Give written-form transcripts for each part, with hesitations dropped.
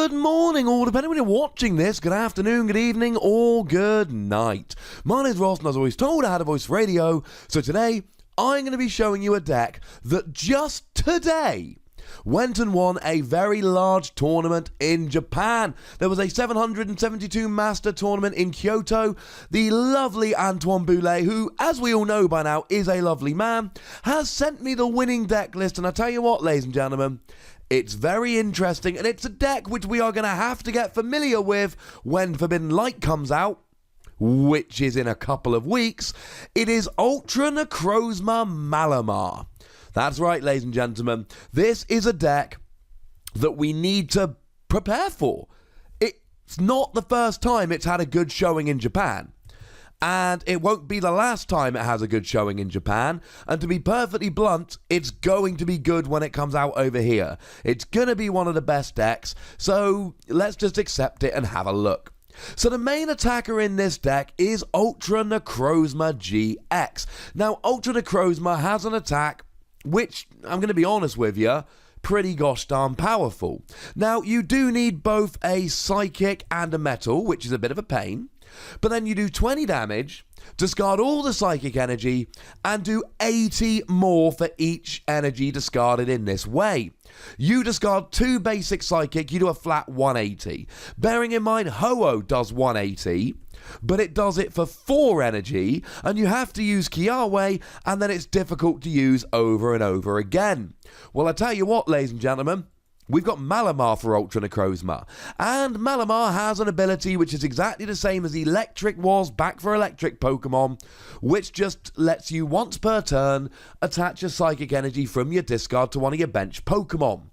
Good morning, or depending when you're watching this, good afternoon, good evening, or good night. My name's Ross, and as always told, I had a voice for radio, so today I'm going to be showing you a deck that just today went and won a very large tournament in Japan. There was a 772 master tournament in Kyoto. The lovely Antoine Boulay, who, as we all know by now, is a lovely man, has sent me the winning deck list, and I tell you what, ladies and gentlemen, it's very interesting, and it's a deck which we are going to have to get familiar with when Forbidden Light comes out, which is in a couple of weeks. It is Ultra Necrozma Malamar. That's right, ladies and gentlemen. This is a deck that we need to prepare for. It's not the first time it's had a good showing in Japan. And it won't be the last time it has a good showing in Japan. And to be perfectly blunt, it's going to be good when it comes out over here. It's going to be one of the best decks. So let's just accept it and have a look. So the main attacker in this deck is Ultra Necrozma GX. Now, Ultra Necrozma has an attack which, I'm going to be honest with you, pretty gosh darn powerful. Now, you do need both a psychic and a metal, which is a bit of a pain. But then you do 20 damage, discard all the psychic energy, and do 80 more for each energy discarded in this way. You discard 2 basic psychic, you do a flat 180. Bearing in mind, Ho-Oh does 180, but it does it for 4 energy, and you have to use Kiawe, and then it's difficult to use over and over again. Well, I tell you what, ladies and gentlemen, we've got Malamar for Ultra Necrozma, and Malamar has an ability which is exactly the same as Electric was back for electric Pokemon, which just lets you once per turn attach a psychic energy from your discard to one of your bench Pokemon.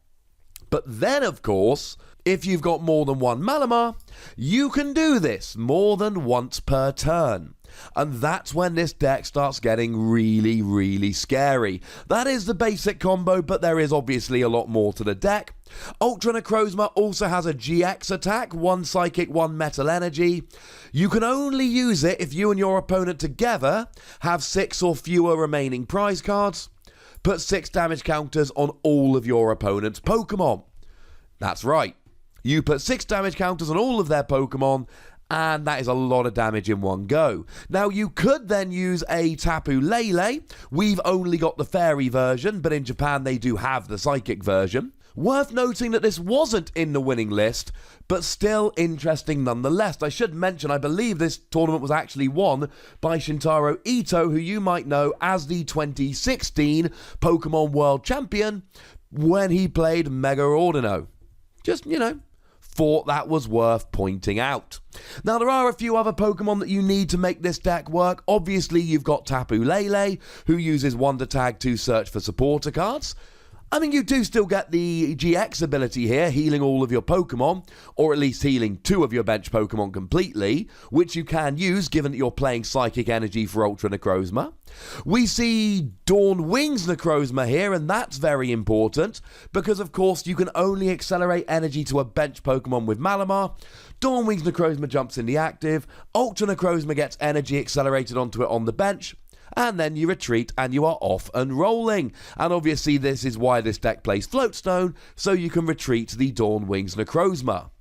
But then, of course, if you've got more than one Malamar, you can do this more than once per turn. And that's when this deck starts getting really, really scary. That is the basic combo, but there is obviously a lot more to the deck. Ultra Necrozma also has a GX attack, 1 psychic, 1 metal energy. You can only use it if you and your opponent together have 6 or fewer remaining prize cards. Put 6 damage counters on all of your opponent's Pokemon. That's right. You put 6 damage counters on all of their Pokemon, and that is a lot of damage in one go. Now, you could then use a Tapu Lele. We've only got the fairy version, but in Japan they do have the psychic version. Worth noting that this wasn't in the winning list, but still interesting nonetheless. I should mention, I believe this tournament was actually won by Shintaro Ito, who you might know as the 2016 Pokemon World Champion when he played Mega Ordino. Just, thought that was worth pointing out. Now, there are a few other Pokemon that you need to make this deck work. Obviously, you've got Tapu Lele, who uses Wonder Tag to search for supporter cards. I mean, you do still get the GX ability here, healing all of your Pokemon, or at least healing 2 of your bench Pokemon completely, which you can use given that you're playing Psychic Energy for Ultra Necrozma. We see Dawn Wings Necrozma here, and that's very important, because of course you can only accelerate energy to a bench Pokemon with Malamar. Dawn Wings Necrozma jumps in the active, Ultra Necrozma gets energy accelerated onto it on the bench, and then you retreat and you are off and rolling. And obviously this is why this deck plays Floatstone, so you can retreat the Dawn Wings Necrozma.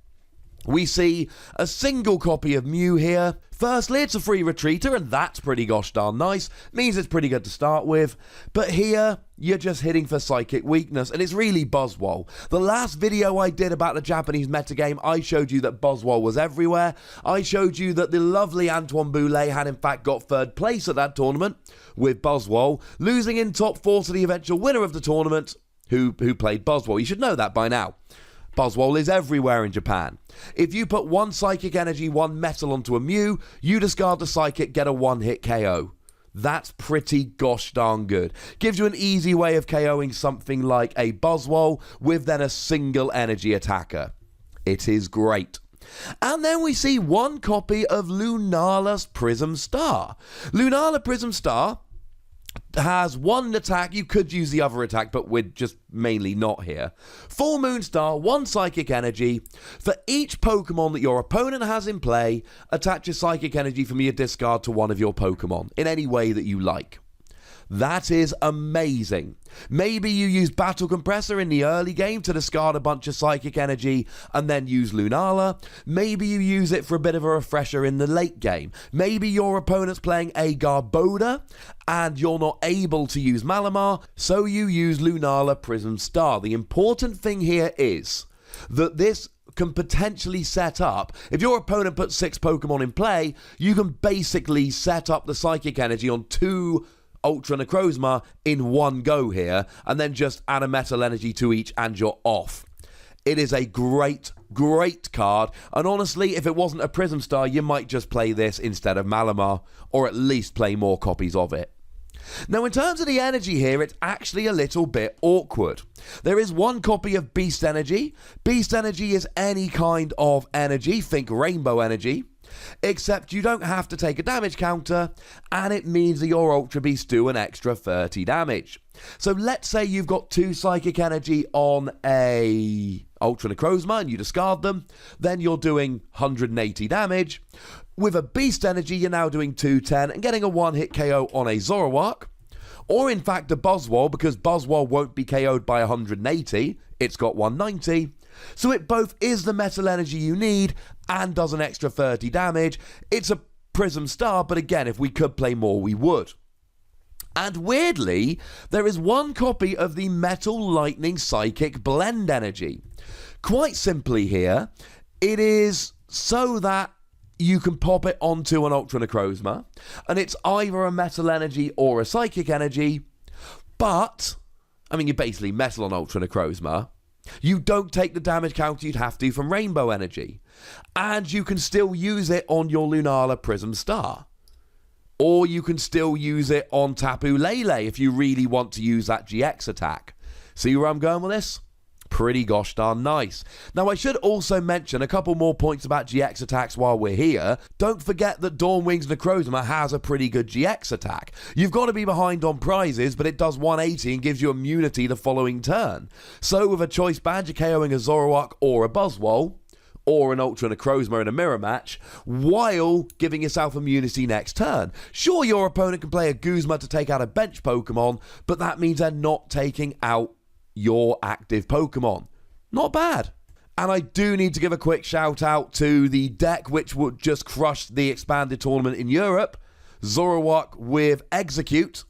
We see a single copy of Mew here. Firstly, it's a free retreater, and that's pretty gosh darn nice. Means it's pretty good to start with. But here, you're just hitting for psychic weakness, and it's really Buzzwole. The last video I did about the Japanese metagame, I showed you that Buzzwole was everywhere. I showed you that the lovely Antoine Boulay had in fact got 3rd place at that tournament with Buzzwole, losing in top 4 to the eventual winner of the tournament, who played Buzzwole. You should know that by now. Buzzwole is everywhere in Japan. If you put 1 psychic energy, 1 metal onto a Mew, you discard the psychic, get a 1-hit KO. That's pretty gosh darn good. Gives you an easy way of KOing something like a Buzzwole with then a single energy attacker. It is great. And then we see 1 copy of Lunala's Prism Star. Lunala Prism Star has 1 attack. You could use the other attack, but we're just mainly not here. Full Moon Star, 1 psychic energy. For each Pokemon that your opponent has in play, attach a psychic energy from your discard to one of your Pokemon in any way that you like. That is amazing. Maybe you use Battle Compressor in the early game to discard a bunch of Psychic Energy and then use Lunala. Maybe you use it for a bit of a refresher in the late game. Maybe your opponent's playing a Garbodor and you're not able to use Malamar, so you use Lunala Prism Star. The important thing here is that this can potentially set up, if your opponent puts 6 Pokemon in play, you can basically set up the Psychic Energy on 2 Ultra Necrozma in one go here, and then just add a Metal Energy to each and you're off. It is a great card, and honestly, if it wasn't a Prism Star, you might just play this instead of Malamar, or at least play more copies of it. Now, in terms of the energy here, it's actually a little bit awkward. There is one copy of Beast Energy. Beast Energy is any kind of energy, think Rainbow Energy, except you don't have to take a damage counter, and it means that your Ultra Beasts do an extra 30 damage. So let's say you've got 2 Psychic Energy on a Ultra Necrozma and you discard them, then you're doing 180 damage. With a Beast Energy, you're now doing 210 and getting a one-hit KO on a Zoroark, or in fact a Buzzwole, because Buzzwole won't be KO'd by 180, it's got 190. So it both is the Metal Energy you need and does an extra 30 damage. It's a Prism Star, but again, if we could play more, we would. And weirdly, there is one copy of the Metal Lightning Psychic Blend Energy. Quite simply here, it is so that you can pop it onto an Ultra Necrozma, and it's either a Metal Energy or a Psychic Energy, but, I mean, you're basically Metal on Ultra Necrozma. You don't take the damage counter you'd have to from Rainbow Energy, and you can still use it on your Lunala Prism Star. Or you can still use it on Tapu Lele if you really want to use that GX attack. See where I'm going with this? Pretty gosh darn nice. Now, I should also mention a couple more points about GX attacks while we're here. Don't forget that Dawnwing's Necrozma has a pretty good GX attack. You've got to be behind on prizes, but it does 180 and gives you immunity the following turn. So with a Choice Band, you're KOing a Zoroark or a Buzzwole, or an Ultra Necrozma in a mirror match, while giving yourself immunity next turn. Sure, your opponent can play a Guzma to take out a bench Pokemon, but that means they're not taking out your active Pokemon. Not bad. And I do need to give a quick shout out to the deck which would just crush the expanded tournament in Europe, Zoroark with Execute.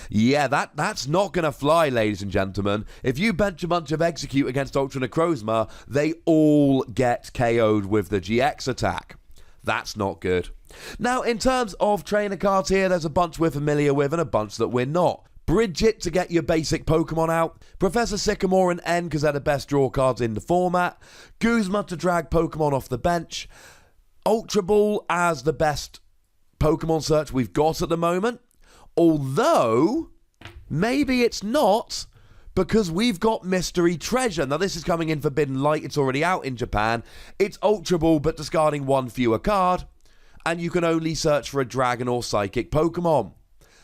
Yeah, that's not going to fly, ladies and gentlemen. If you bench a bunch of Execute against Ultra Necrozma, they all get KO'd with the GX attack. That's not good. Now, in terms of trainer cards here, there's a bunch we're familiar with and a bunch that we're not. Bridget to get your basic Pokemon out, Professor Sycamore and N because they're the best draw cards in the format, Guzma to drag Pokemon off the bench, Ultra Ball as the best Pokemon search we've got at the moment. Although, maybe it's not, because we've got Mystery Treasure. Now, this is coming in Forbidden Light. It's already out in Japan. It's Ultra Ball, but discarding one fewer card. And you can only search for a Dragon or Psychic Pokemon.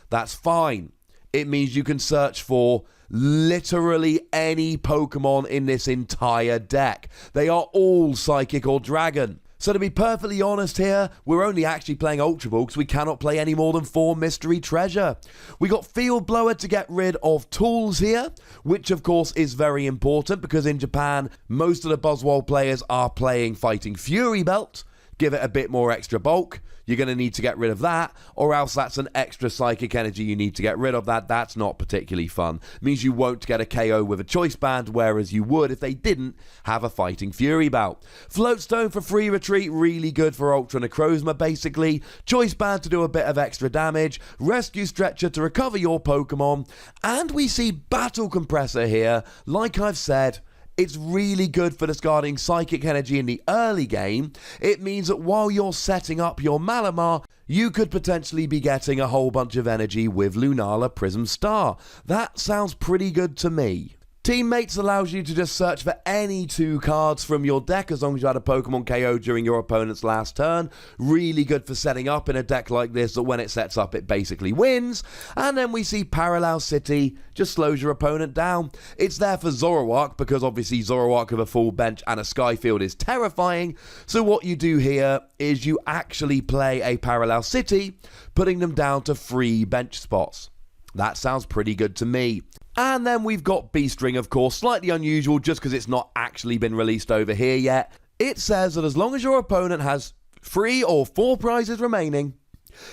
That's fine. It means you can search for literally any Pokemon in this entire deck. They are all Psychic or Dragon. So to be perfectly honest here, we're only actually playing Ultra Ball because we cannot play any more than 4 Mystery Treasure. We got Field Blower to get rid of tools here, which of course is very important because in Japan, most of the Buzzwole players are playing Fighting Fury Belt. Give it a bit more extra bulk. You're going to need to get rid of that, or else that's an extra Psychic Energy you need to get rid of. That's not particularly fun. It means you won't get a KO with a Choice Band, whereas you would if they didn't have a Fighting Fury Belt. Floatstone for free retreat, really good for Ultra Necrozma, basically. Choice Band to do a bit of extra damage. Rescue Stretcher to recover your Pokemon. And we see Battle Compressor here. Like I've said, it's really good for discarding Psychic Energy in the early game. It means that while you're setting up your Malamar, you could potentially be getting a whole bunch of energy with Lunala Prism Star. That sounds pretty good to me. Teammates allows you to just search for any 2 cards from your deck as long as you had a Pokemon KO during your opponent's last turn. Really good for setting up in a deck like this that when it sets up it basically wins. And then we see Parallel City just slows your opponent down. It's there for Zoroark because obviously Zoroark with a full bench and a Skyfield is terrifying. So what you do here is you actually play a Parallel City, putting them down to 3 bench spots. That sounds pretty good to me. And then we've got Beast Ring, of course, slightly unusual just because it's not actually been released over here yet. It says that as long as your opponent has 3 or 4 prizes remaining,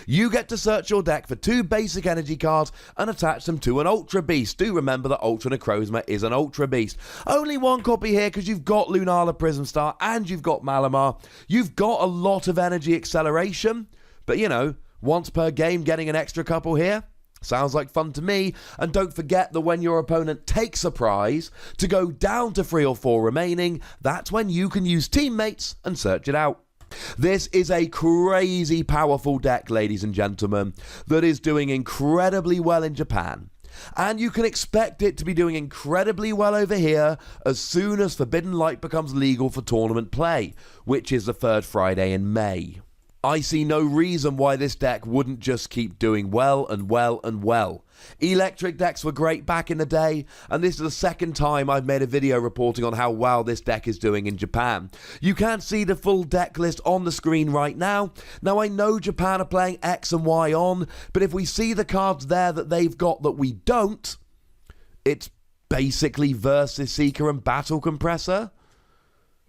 you get to search your deck for 2 basic energy cards and attach them to an Ultra Beast. Do remember that Ultra Necrozma is an Ultra Beast. Only 1 copy here because you've got Lunala Prism Star and you've got Malamar. You've got a lot of energy acceleration, but you know, once per game getting an extra couple here sounds like fun to me. And don't forget that when your opponent takes a prize to go down to 3 or 4 remaining, that's when you can use teammates and search it out. This is a crazy powerful deck, ladies and gentlemen, that is doing incredibly well in Japan. And you can expect it to be doing incredibly well over here as soon as Forbidden Light becomes legal for tournament play, which is the 3rd Friday in May. I see no reason why this deck wouldn't just keep doing well and well and well. Electric decks were great back in the day, and this is the 2nd time I've made a video reporting on how well this deck is doing in Japan. You can't see the full deck list on the screen right now. Now I know Japan are playing X and Y on, but if we see the cards there that they've got that we don't, it's basically Versus Seeker and Battle Compressor.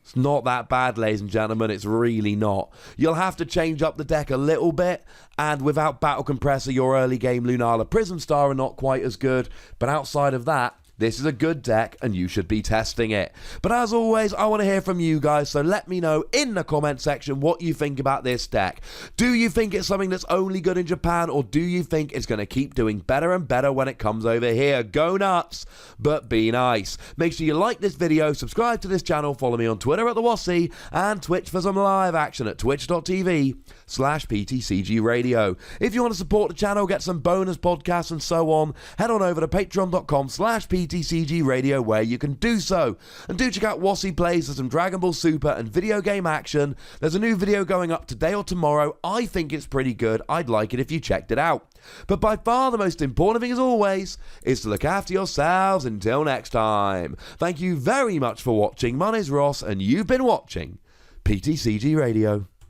It's not that bad, ladies and gentlemen, it's really not. You'll have to change up the deck a little bit, and without Battle Compressor, your early game Lunala Prism Star are not quite as good, but outside of that, this is a good deck and you should be testing it. But as always, I want to hear from you guys, so let me know in the comment section what you think about this deck. Do you think it's something that's only good in Japan, or do you think it's going to keep doing better and better when it comes over here? Go nuts, but be nice. Make sure you like this video, subscribe to this channel, follow me on Twitter at @TheWassy, and Twitch for some live action at twitch.tv/PTCGRadio. If you want to support the channel, get some bonus podcasts and so on, head on over to patreon.com/PTCGRadio where you can do so. And do check out Wassy Plays for some Dragon Ball Super and video game action. There's a new video going up today or tomorrow. I think it's pretty good. I'd like it if you checked it out. But by far the most important thing, as always, is to look after yourselves until next time. Thank you very much for watching. My name's Ross, and you've been watching PTCG Radio.